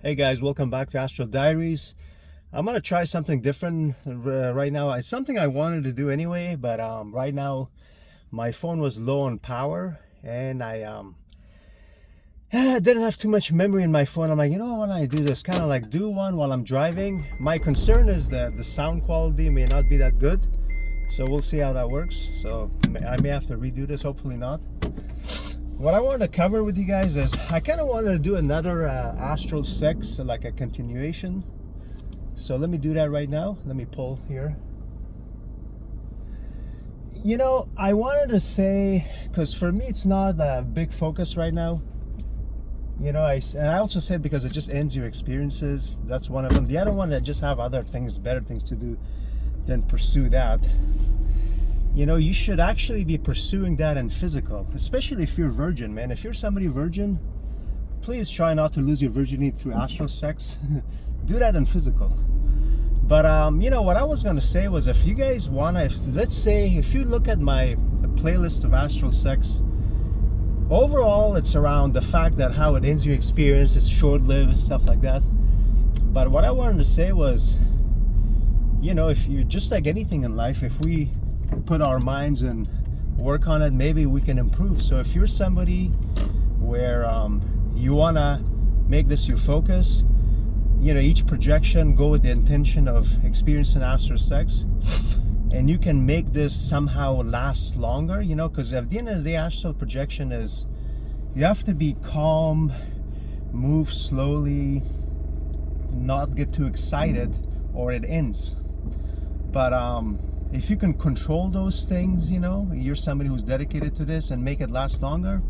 Hey guys, welcome back to Astral Diaries. I'm gonna try something different right now. It's something I wanted to do anyway, but right now my phone was low on power and I didn't have too much memory in my phone. I'm like, you know, when I do this, kind of like do one while I'm driving. My concern is that the sound quality may not be that good, so we'll see how that works. So I may have to redo this, hopefully not. What I wanted to cover with you guys is I kind of wanted to do another Astral SEX, like a continuation. So let me do that right now. Let me pull here. You know, I wanted to say, because for me it's not a big focus right now. You know, and I also said because it just ends your experiences. That's one of them. The other one, that just have other things, better things to do than pursue that. You know, you should actually be pursuing that in physical, especially if you're virgin, man. If you're somebody virgin, please try not to lose your virginity through astral sex. Do that in physical. But you know what I was gonna say was, if you guys wanna, let's say if you look at my playlist of astral sex, overall it's around the fact that how it ends your experience, it's short-lived, stuff like that. But what I wanted to say was, you know, if you're just like anything in life, if we put our minds and work on it, maybe we can improve. So if you're somebody where you want to make this your focus, you know, each projection go with the intention of experiencing astral sex, and you can make this somehow last longer, you know, because at the end of the day, astral projection is, you have to be calm, move slowly, not get too excited, or it ends. But if you can control those things, you know, you're somebody who's dedicated to this and make it last longer,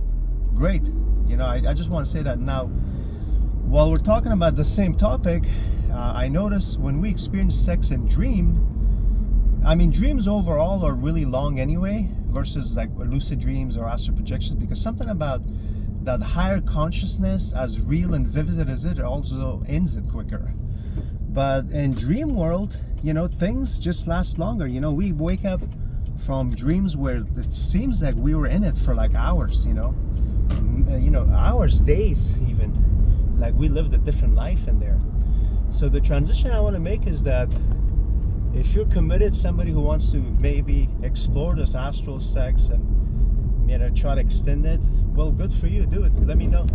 great. You know, I just want to say that. Now, while we're talking about the same topic, I notice when we experience sex in dream, I mean, dreams overall are really long anyway, versus like lucid dreams or astral projections, because something about that higher consciousness, as real and vivid as it also ends it quicker. But in dream world, you know, things just last longer. You know, we wake up from dreams where it seems like we were in it for like hours, you know, hours, days even. Like we lived a different life in there. So the transition I want to make is that if you're committed, somebody who wants to maybe explore this astral sex and, you know, try to extend it, well, good for you, do it, let me know.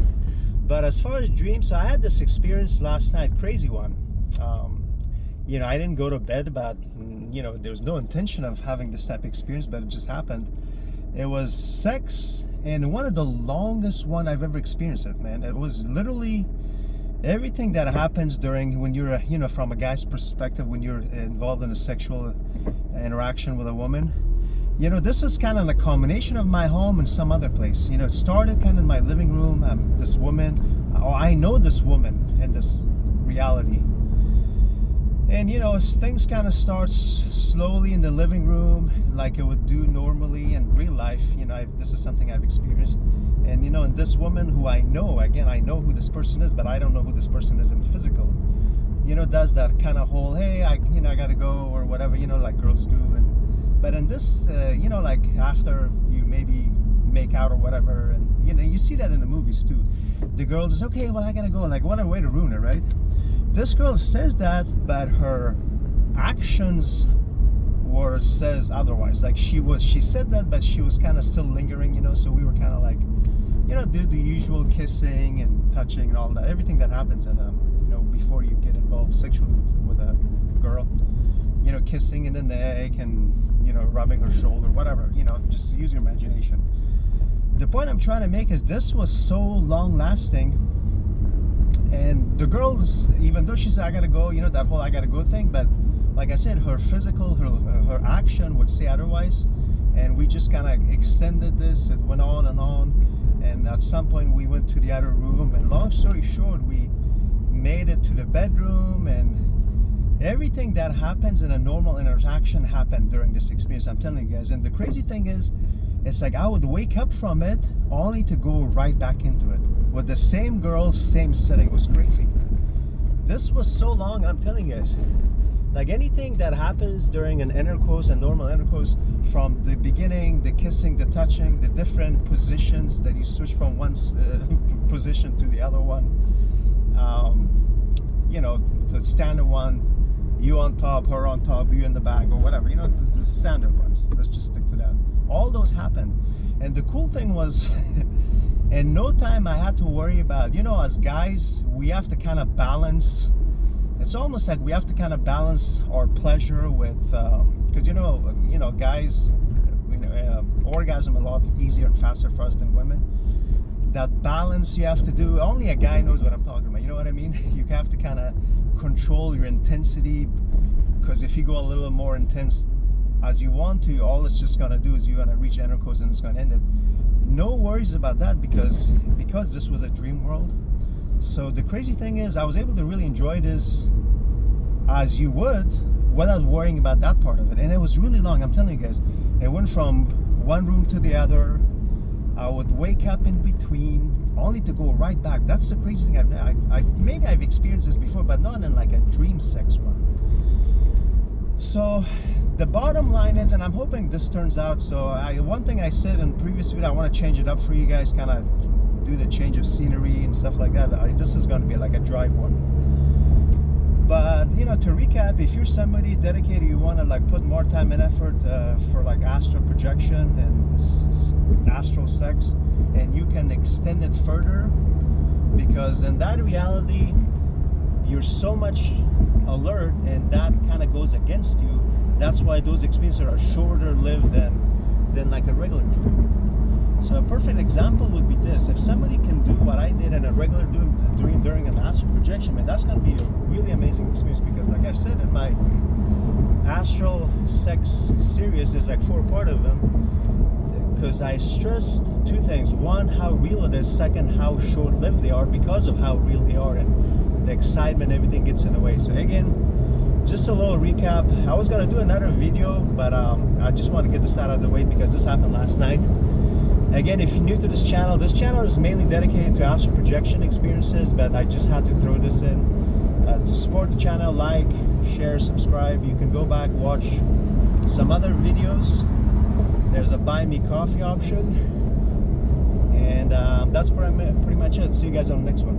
But as far as dreams, I had this experience last night, crazy one. You know, I didn't go to bed, but, you know, there was no intention of having this type of experience, but it just happened. It was sex, and one of the longest one I've ever experienced it, man. It was literally everything that happens during, when you're, you know, from a guy's perspective, when you're involved in a sexual interaction with a woman. You know, this is kind of a combination of my home and some other place. You know, it started kind of in my living room. This woman, I know this woman in this reality. And, you know, things kind of starts slowly in the living room, like it would do normally in real life. You know, this is something I've experienced. And, you know, and this woman who I know, again, I know who this person is, but I don't know who this person is in physical, you know, does that kind of whole, hey, I got to go, or whatever, you know, like girls do. But in this, you know, like after you maybe make out or whatever, and, you know, you see that in the movies too. The girl is, okay, well, I got to go. Like, what a way to ruin it, right? This girl says that, but her actions says otherwise. Like she said that, but she was kind of still lingering, you know. So we were kind of like, you know, do the usual kissing and touching and all that, everything that happens, and you know, before you get involved sexually with a girl, you know, kissing in the neck and, you know, rubbing her shoulder, whatever, you know, just use your imagination. The point I'm trying to make is this was so long lasting. And the girl, even though she said, I gotta go, you know, that whole I gotta go thing, but like I said, her physical, her action would say otherwise. And we just kind of extended this. It went on. And at some point we went to the other room. And long story short, we made it to the bedroom. And everything that happens in a normal interaction happened during this experience, I'm telling you guys. And the crazy thing is, it's like I would wake up from it only to go right back into it with the same girl, same setting. It was crazy. This was so long, I'm telling you guys. Like anything that happens during an intercourse, a normal intercourse, from the beginning, the kissing, the touching, the different positions that you switch from one position to the other one, you know, the standard one, you on top, her on top, you in the back, or whatever, you know, the standard ones. Let's just stick to that. All those happened. And the cool thing was, in no time I had to worry about, you know, as guys, we have to kind of balance. It's almost like we have to kind of balance our pleasure with, because you know, guys, you know, orgasm a lot easier and faster for us than women. That balance you have to do. Only a guy knows what I'm talking about. You know what I mean? You have to kind of control your intensity, because if you go a little more intense as you want to, all it's just gonna do is you're gonna reach intercourse and it's gonna end it. No worries about that, because this was a dream world. So the crazy thing is, I was able to really enjoy this as you would, without worrying about that part of it. And it was really long. I'm telling you guys, it went from one room to the other. I would wake up in between, only to go right back. That's the crazy thing. I've experienced this before, but not in like a dream sex one. So the bottom line is, and I'm hoping this turns out. So one thing I said in previous video, I want to change it up for you guys, kind of do the change of scenery and stuff like that. This is going to be like a drive one. But you know, to recap, if you're somebody dedicated, you want to like put more time and effort for like astral projection and astral sex, and you can extend it further, because in that reality you're so much alert, and that kind of goes against you. That's why those experiences are shorter lived than like a regular dream. So a perfect example would be this: if somebody can do what I did in a regular dream during an astral projection, man, that's going to be a really amazing experience. Because like I've said in my Astral SEX series, there's like 4 parts of them, because I stressed 2 things. One, how real it is. Second, how short-lived they are, because of how real they are, and the excitement, everything gets in the way. So again, just a little recap. I was going to do another video, but I just want to get this out of the way because this happened last night. Again, if you're new to this channel is mainly dedicated to astral projection experiences, but I just had to throw this in. To support the channel, like, share, subscribe. You can go back, watch some other videos. There's a buy me coffee option. And that's pretty much it. See you guys on the next one.